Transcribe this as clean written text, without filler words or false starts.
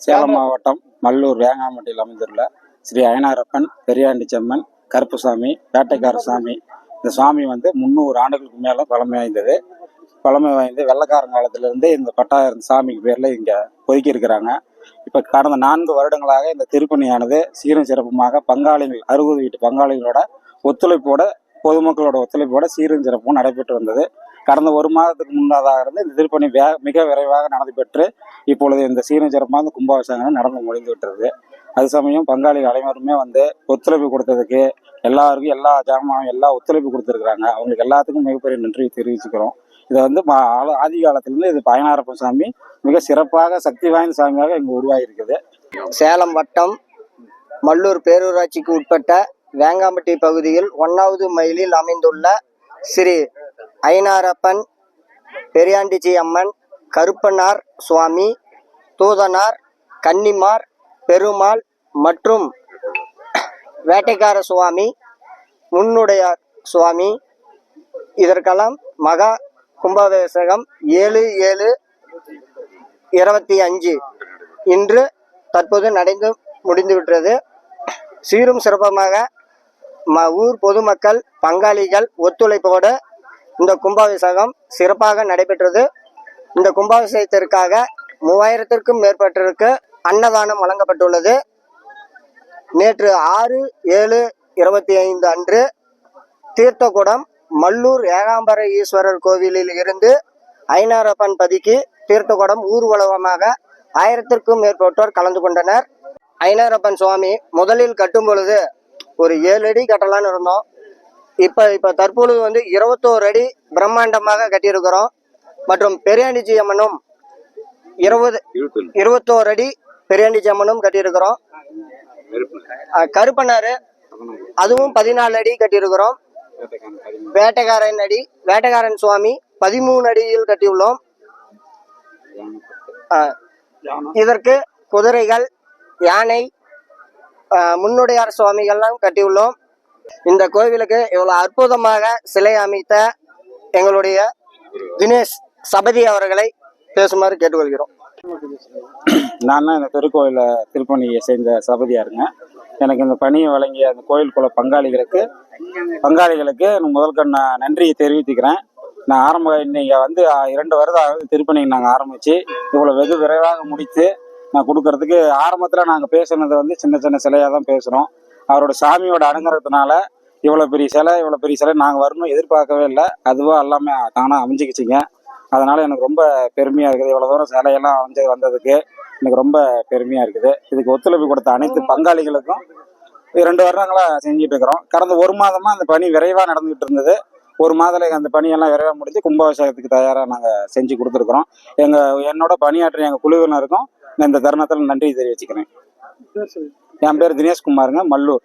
சேலம் மாவட்டம் மல்லூர் வேங்காம்பட்டியில் அமைந்துள்ள ஸ்ரீ அய்யனாரப்பன் பெரியாண்டி செம்மன் கருப்புசாமி வேட்டைக்கார சாமி. இந்த சாமி 300 ஆண்டுகளுக்கு மேலே பழமை வாய்ந்து வெள்ளக்காரன் காலத்திலிருந்து இந்த பட்டாயிரம் சாமிக்கு பேரில் இங்கே ஒதுக்கி இருக்கிறாங்க. இப்போ கடந்த 4 வருடங்களாக இந்த திருப்பணியானது சீரும் சிறப்புமாக பங்காளிகள் 60 வீட்டு பங்காளிகளோட ஒத்துழைப்போட பொதுமக்களோட ஒத்துழைப்போட சீரும் சிறப்பும் நடைபெற்று வந்தது. கடந்த 1 மாதத்துக்கு முன்னதாக இருந்து இந்த திருப்பணி மிக விரைவாக நடைபெற்று இப்பொழுது இந்த சீரும் சிறப்பாக கும்பாபிஷேகம் நடந்து முடிந்து விட்டுறது. அது சமயம் பங்காளிகள் அனைவருமே ஒத்துழைப்பு கொடுத்ததுக்கு எல்லாருக்கும் எல்லா ஜாமானும் எல்லா ஒத்துழைப்பு கொடுத்துருக்குறாங்க. அவங்களுக்கு எல்லாத்துக்கும் மிகப்பெரிய நன்றி தெரிவிச்சுக்கிறோம். இதை ஆதி காலத்திலிருந்து இது அய்யனாரப்பன் சாமி மிக சிறப்பாக சக்தி வாய்ந்த சாமியாக இங்கே உருவாகி இருக்குது. சேலம் வட்டம் மல்லூர் பேரூராட்சிக்கு உட்பட்ட வேங்காம்பட்டி பகுதியில் 1வது மைலில் அமைந்துள்ள ஸ்ரீ அய்யனாரப்பன் பெரியாண்டிச்சி அம்மன் கருப்பனார் சுவாமி தூதனார் கன்னிமார் பெருமாள் மற்றும் வேட்டைக்கார சுவாமி முன்னுடையார் சுவாமி இதற்கெல்லாம் மகா கும்பாபிஷேகம் 7/7/25 இன்று தற்போது நடந்து முடிந்துவிட்டது. சீரும் சிறப்பமாக ஊர் பொதுமக்கள் பங்காளிகள் ஒத்துழைப்போடு இந்த கும்பாபிஷேகம் சிறப்பாக நடைபெற்றது. இந்த கும்பாபிஷேகத்திற்காக 3000க்கும் மேற்பட்டோருக்கு அன்னதானம் வழங்கப்பட்டுள்ளது. நேற்று 6/7/25 அன்று தீர்த்தகுடம் மல்லூர் ஏகாம்பர ஈஸ்வரர் கோவிலில் இருந்து அய்யனாரப்பன் பதிக்கு தீர்த்தகுடம் ஊர்வலமாக 1000க்கும் மேற்பட்டோர் கலந்து கொண்டனர். அய்யனாரப்பன் சுவாமி முதலில் கட்டும் பொழுது ஒரு 7 அடி கட்டலான்னு இருந்தோம். இப்போ தற்பொழுது 21 அடி பிரம்மாண்டமாக கட்டியிருக்கிறோம். மற்றும் பெரியாண்டிச்சி அம்மனும் 21 அடி பெரியாண்டிச்சி அம்மனும் கட்டியிருக்கிறோம். கருப்பனாரு அதுவும் 14 அடி கட்டியிருக்கிறோம். வேட்டைக்காரன் சுவாமி 13 அடியில் கட்டியுள்ளோம். இதற்கு குதிரைகள் யானை முன்னுடையார் சுவாமிகள்லாம் கட்டியுள்ளோம். இந்த கோவிலுக்கு இவ்வளவு அற்புதமாக சிலை அமைத்த எங்களுடைய தினேஷ் சபதி அவர்களை பேசுமாறு கேட்டுக்கொள்கிறோம். நான் தான் இந்த திருக்கோயில திருப்பணியை சேர்ந்த சபதியாருங்க. எனக்கு இந்த பணியை வழங்கிய அந்த கோயில் குல பங்காளிகளுக்கு முதல்க நான் நன்றியை தெரிவித்துக்கிறேன். நான் இன்னைக்கு 2 வருடம் திருப்பணி நாங்கள் ஆரம்பித்து இவ்வளோ வெகு விரைவாக முடித்து நான் கொடுக்கறதுக்கு ஆரம்பத்தில் நாங்கள் பேசுனது சின்ன சின்ன சிலையாக தான் பேசுகிறோம். அவரோட சாமியோட அனுகிரகத்தினால இவ்வளோ பெரிய சிலை நாங்கள் வரணும் எதிர்பார்க்கவே இல்லை. அதுவாக எல்லாமே தானாக அமைஞ்சிக்கிச்சிங்க. அதனால் எனக்கு ரொம்ப பெருமையாக இருக்குது. இவ்வளோ தூரம் சிலையெல்லாம் வந்ததுக்கு எனக்கு ரொம்ப பெருமையாக இருக்குது. இதுக்கு ஒத்துழைப்பு கொடுத்த அனைத்து பங்காளிகளுக்கும் 2 வருடங்களாக செஞ்சுட்டு இருக்கிறோம். கடந்த 1 மாதமாக அந்த பணி விரைவாக நடந்துகிட்டு இருந்தது. 1 மாதத்தில் அந்த பணியெல்லாம் விரைவாக முடிஞ்சு கும்பாபிஷேகத்துக்கு தயாராக நாங்கள் செஞ்சு கொடுத்துருக்குறோம். என்னோட பணியாற்றிய எங்கள் குழுவினருக்கும் நான் இந்த தருணத்தில் நன்றி தெரிவிச்சுக்கிறேன். என் பேர் தினேஷ்குமாருங்க, மல்லூர்.